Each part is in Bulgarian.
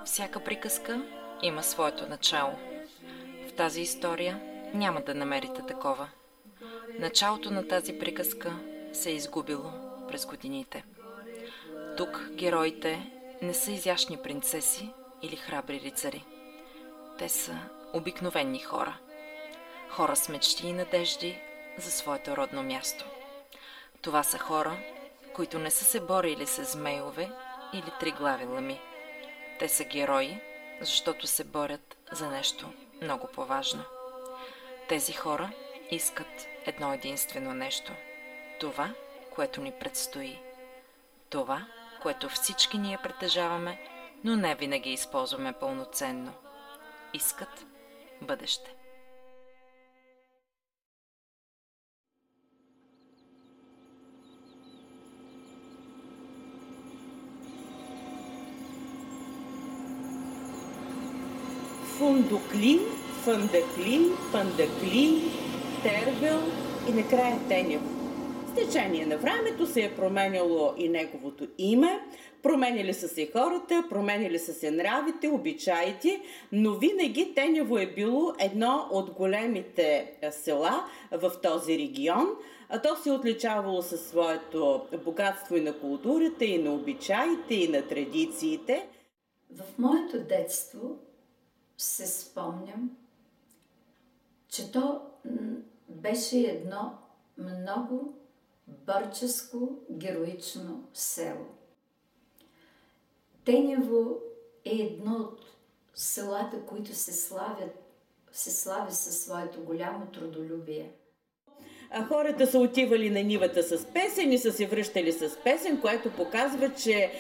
Всяка приказка има своето начало. В тази история няма да намерите такова. Началото на тази приказка се е изгубило през годините. Тук героите не са изящни принцеси или храбри рицари. Те са обикновени хора. Хора с мечти и надежди за своето родно място. Това са хора, които не са се борили с змейове или триглави лъми. Те са герои, защото се борят за нещо много по-важно. Тези хора искат едно единствено нещо. Това, което ни предстои. Това, което всички ние притежаваме, но не винаги използваме пълноценно. Искат бъдеще. Фундуклин, Фандаклин, Пандаклин, Тервел и накрая Тенев. С течение на времето се е променяло и неговото име, променяли са се хората, променяли са се нравите, обичаите, но винаги Тенево е било едно от големите села в този регион. То се е отличавало със своето богатство и на културата, и на обичаите, и на традициите. В моето детство се спомням, че то беше едно много бърческо, героично село. Тенево е едно от селата, които се слави със своето голямо трудолюбие. Хората са отивали на нивата с песен и са се връщали с песен, което показва, че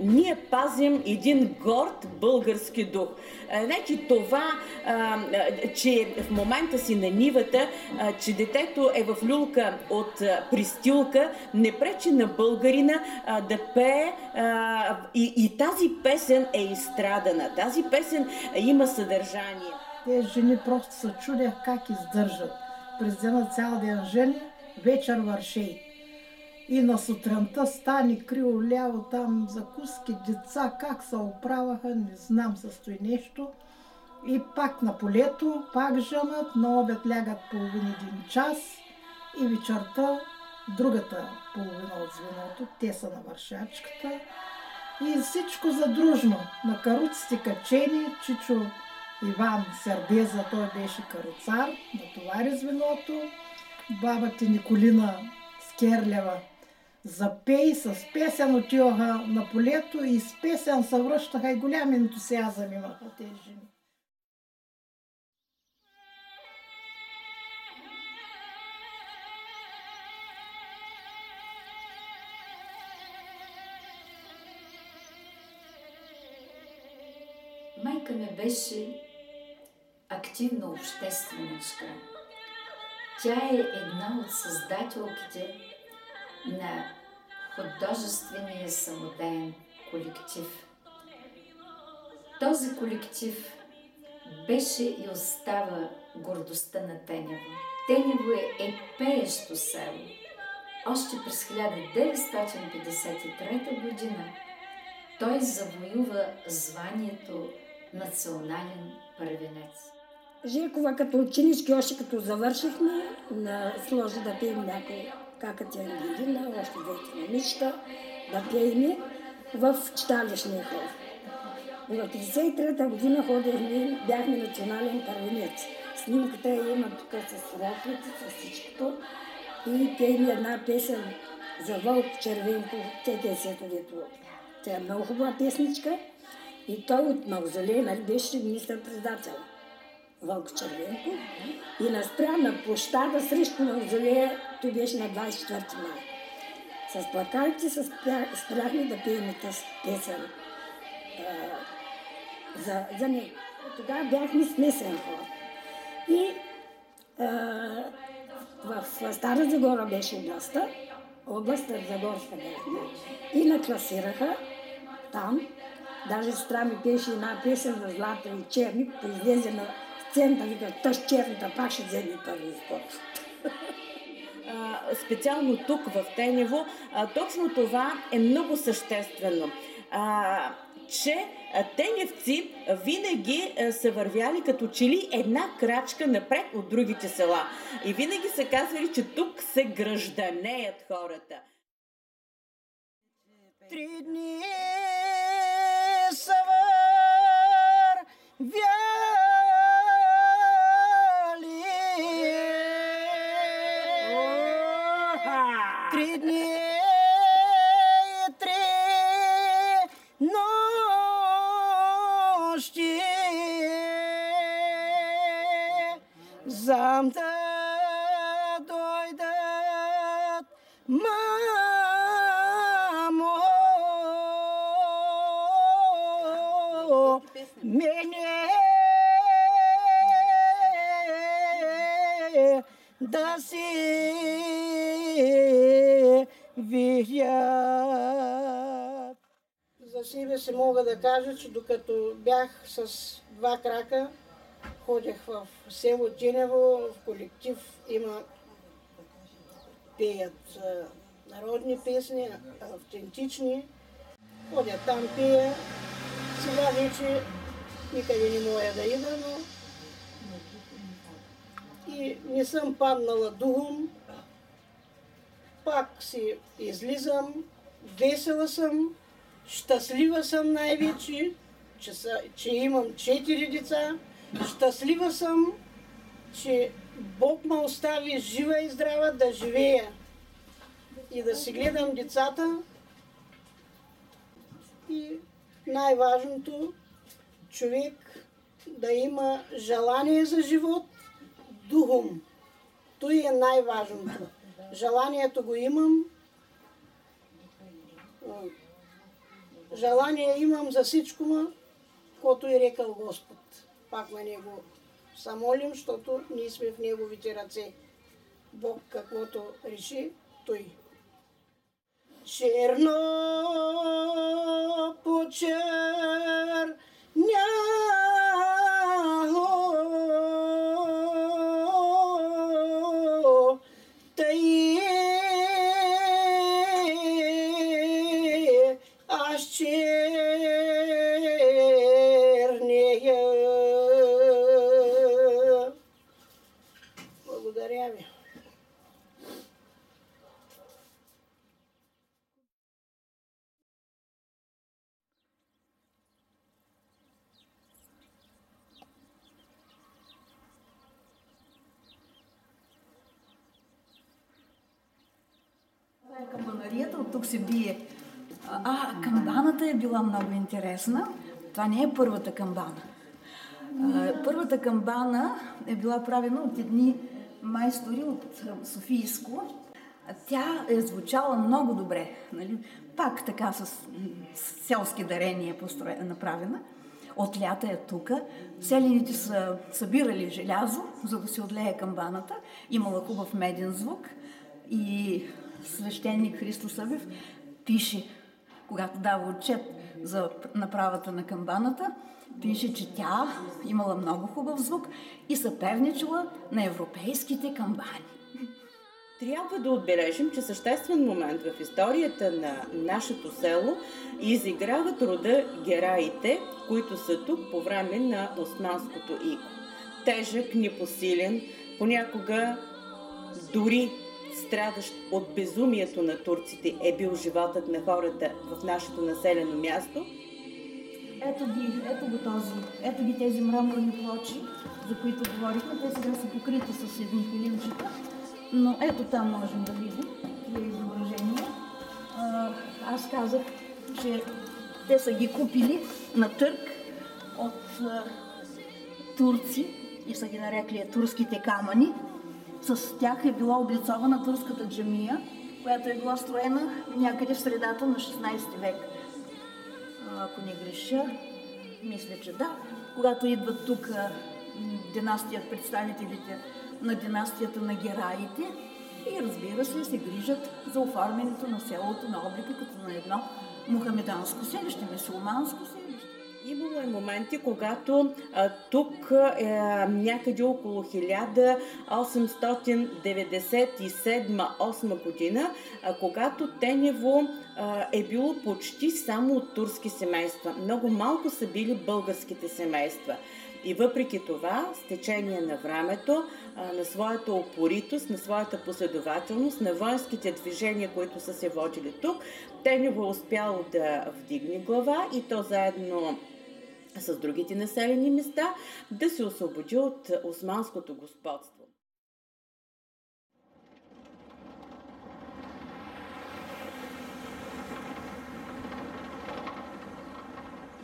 ние пазим един горд български дух. Значи това, че в момента си на нивата, че детето е в люлка от пристилка, не пречи на българина да пее и тази песен е изстрадана. Тази песен има съдържание. Тези жени просто се чудят как издържат. През деня цял ден жени, вечер вършей. И на сутринта стани криво ляво там закуски, деца как се оправаха, не знам, състои нещо. И пак на полето, пак женат, на обед лягат половин-един час и вечерта другата половина от звеното, те са на вършачката. И всичко задружно, на каруците качени, чичо Иван Сербеза, той беше каруцар, натовари звеното. Бабата Николина Скерлева запей, с песен отиваха на полето и с песен се връщаха и голям ентусиазъм имаха тези жени. Майка ми беше активна общественичка. Тя е една от създателките на художествения самодеен колектив. Този колектив беше и остава гордостта на Тенево. Тенево е пеещо село. Още през 1953 година той завоюва званието национален първенец. Жекова като ученички, още като завършихме, сложи да пеем някой какътя Ангелина, още двете момичета, да пеем в читалищния хор. И в 1953 година ходихме, бяхме национален първенец. Снимката има тук с роклите, с всичкото. И пеем една песен за Вълк Червенко, ТГС-то дето. Тя е много хубава песничка. И той от Мавзолей, нали, беше министър-председател Вълк Червенко. И наспря на площада срещу Мавзолея, той беше на 24 май. С плакатите спряхме да пеем тази песен за него. Тогава бяхме смесен хор. И в Стара Загора беше областта Загорска бяхме. И накласираха там. Даже сестра ми пеше една песен за Злата и Черник, произлезе на сцената, вика, тъж черната пак ще вземе първи изход. Специално тук в Тенево, точно това е много съществено. че теневци винаги са вървяли като че ли една крачка напред от другите села. И винаги са казвали, че тук се гражданеят хората. 3 дни са вървяли 3 дни и 3 нощи зам да дойдат мамо мене да си видят. За себе си мога да кажа, че докато бях с 2 крака, ходех в село Тинево, в колектив има пеят народни песни, автентични. Ходя там, пея. Сега вече никъде не мога да ида, но и не съм паднала духом. Пак си излизам, весела съм, щастлива съм най-вече, че имам 4 деца. Щастлива съм, че Бог ме остави жива и здрава да живея и да си гледам децата. И най-важното, човек да има желание за живот духом. Това е най-важното. Желанието го имам. Желание имам за всичко, което е рекал Господ. Пак на Него се молим, защото ние сме в Неговите ръце. Бог каквото реши, той. Черно по черняло, тъй аз чернея. Благодаря ви. Това е камбанарията, от тук се бие. Камбаната е била много интересна. Това не е първата камбана. Първата камбана е била правена от едни майстори от Софийско. Тя е звучала много добре. Нали? Пак така с селски дарения направена. От лята е тук. Селените са събирали желязо, за да се отлее камбаната. Имала хубав меден звук. И свещеник Христо Събев пише, когато дава отчет за направата на камбаната, пише, че тя имала много хубав звук и съперничала на европейските камбани. Трябва да отбележим, че съществен момент в историята на нашето село изиграват рода гераите, които са тук по време на османското иго. Тежък, непосилен, понякога дори страдащ от безумието на турците е бил животът на хората в нашето населено място. Ето ги тези мраморни плочи, за които говорихме. Те сега са покрити с едни филимчета, но ето там можем да видим тия изображения. Аз казах, че те са ги купили на търг от турци и са ги нарекли турските камъни. С тях е била облицована турската джамия, която е била строена някъде в средата на 16 век. Ако не греша, мисля, че да. Когато идват тук представителите на династията на гераите и разбира се грижат за оформянето на селото на облика като на едно мухамеданско селище, мюсюлманско селище. Имало е моменти, когато тук някъде около 1897-8 година, когато Тенево е било почти само от турски семейства. Много малко са били българските семейства. И въпреки това, с течение на времето, на своята упоритост, на своята последователност, на воинските движения, които са се водили тук, Тенево е успяло да вдигне глава и то заедно с другите населени места да се освободи от османското господство.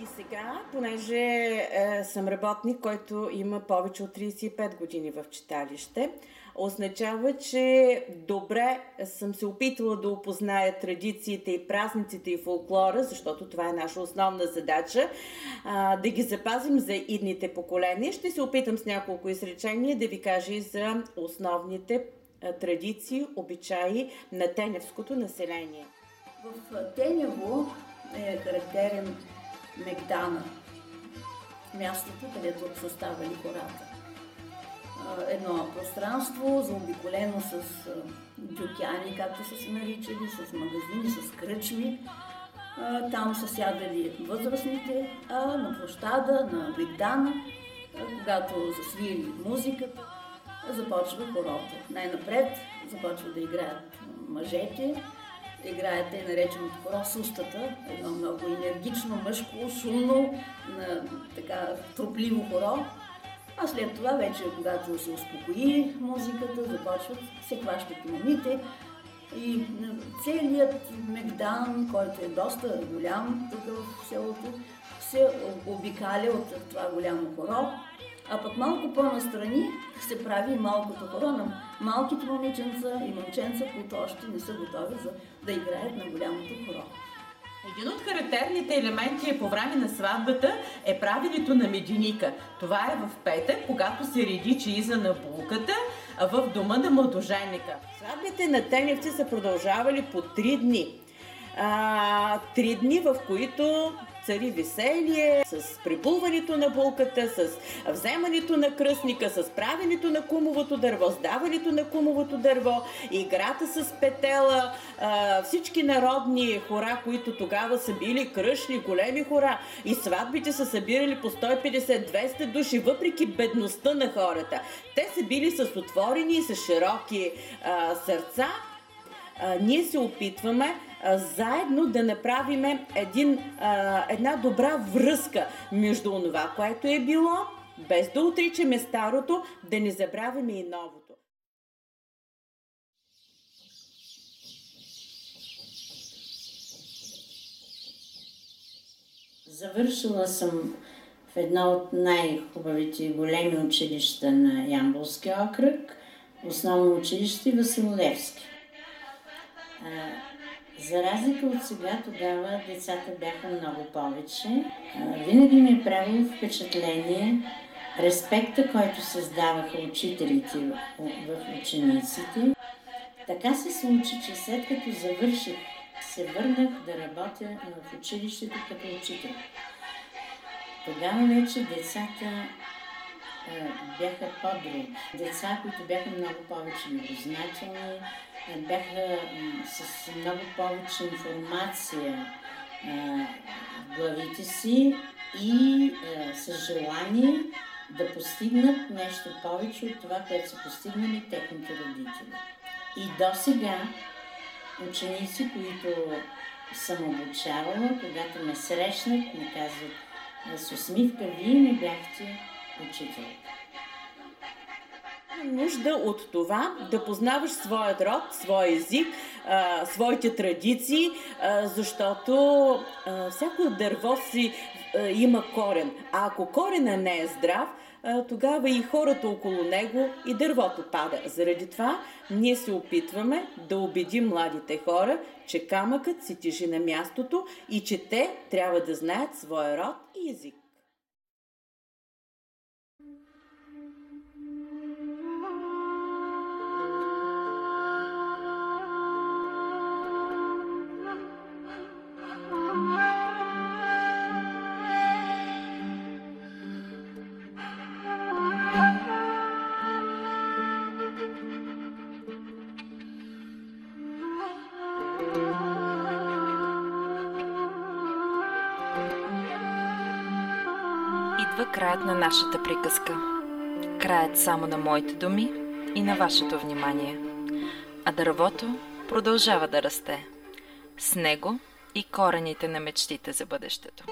И сега, понеже съм работник, който има повече от 35 години в читалище, означава, че добре съм се опитала да опозная традициите и празниците и фолклора, защото това е наша основна задача, да ги запазим за идните поколения. Ще се опитам с няколко изречения да ви кажа и за основните традиции, обичаи на теневското население. В Тенево е характерен Мегдана, мястото, където са ставали хората. Едно пространство, заобиколено с дюкяни, както са се наричали, с магазини, с кръчми. Там са сядали възрастните, а на площада, на Мегдана, когато засвири музиката, започва хорото. Най-напред започва да играят мъжете, играят тъй нареченото хоро Сустата, едно много енергично, мъжко, шумно, така тропливо хоро. А след това вече, когато се успокои музиката, започват, се хващат момите и целият Мегдан, който е доста голям тук в селото, се обикаля от това голямо хоро, а пък малко по-настрани се прави и малкото хоро на малките момиченца и момченца, които още не са готови да играят на голямото хоро. Един от характерните елементи по време на сватбата е правенето на меденика. Това е в петък, когато се реди чеиза на булката в дома на младоженника. Сватбите на теневци са продължавали по 3 дни. 3 дни, в които цари веселие, с прибулването на булката, с вземането на кръстника, с правенето на кумовото дърво, с даването на кумовото дърво, играта с петела, всички народни хора, които тогава са били кръшни, големи хора, и сватбите са събирали по 150-200 души, въпреки бедността на хората. Те са били с отворени и с широки сърца. Ние се опитваме заедно да направим една добра връзка между това, което е било, без да отричаме старото, да не забравяме и новото. Завършила съм в едно от най-хубавите и големи училища на Ямболския окръг, основно училище Васил Левски. За разлика от сега, тогава децата бяха много повече. Винаги ми е правило впечатление респекта, който създаваха учителите в учениците. Така се случи, че след като завърших, се върнах да работя в училището като учител. Тогава вече децата бяха по-други. Деца, които бяха много повече любознателни, бяха с много повече информация в главите си и с желание да постигнат нещо повече от това, което са постигнали техните родители. И до сега ученици, които съм обучавала, когато ме срещнат, ме казват с усмивка: вие ми бяхте учителка. Нужда от това да познаваш своят род, своя език, своите традиции, защото всяко дърво си има корен. А ако корена не е здрав, тогава и хората около него и дървото пада. Заради това ние се опитваме да убедим младите хора, че камъкът си тежи на мястото и че те трябва да знаят своя род и език. Идва краят на нашата приказка. Краят само на моите думи и на вашето внимание. А дървото продължава да расте. С него и корените на мечтите за бъдещето.